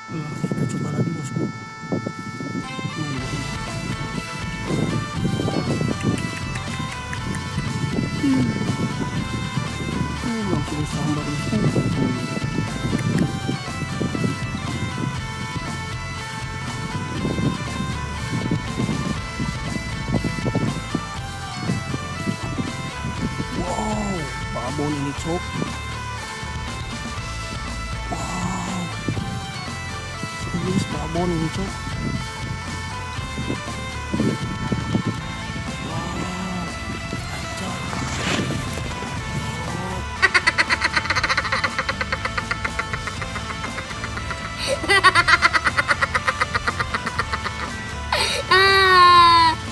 Kita coba lagi bosku. Langsung sambar bosku. Wow, babon ini cok. Wow, serius babon ini cok. Wow, anjay. Ah.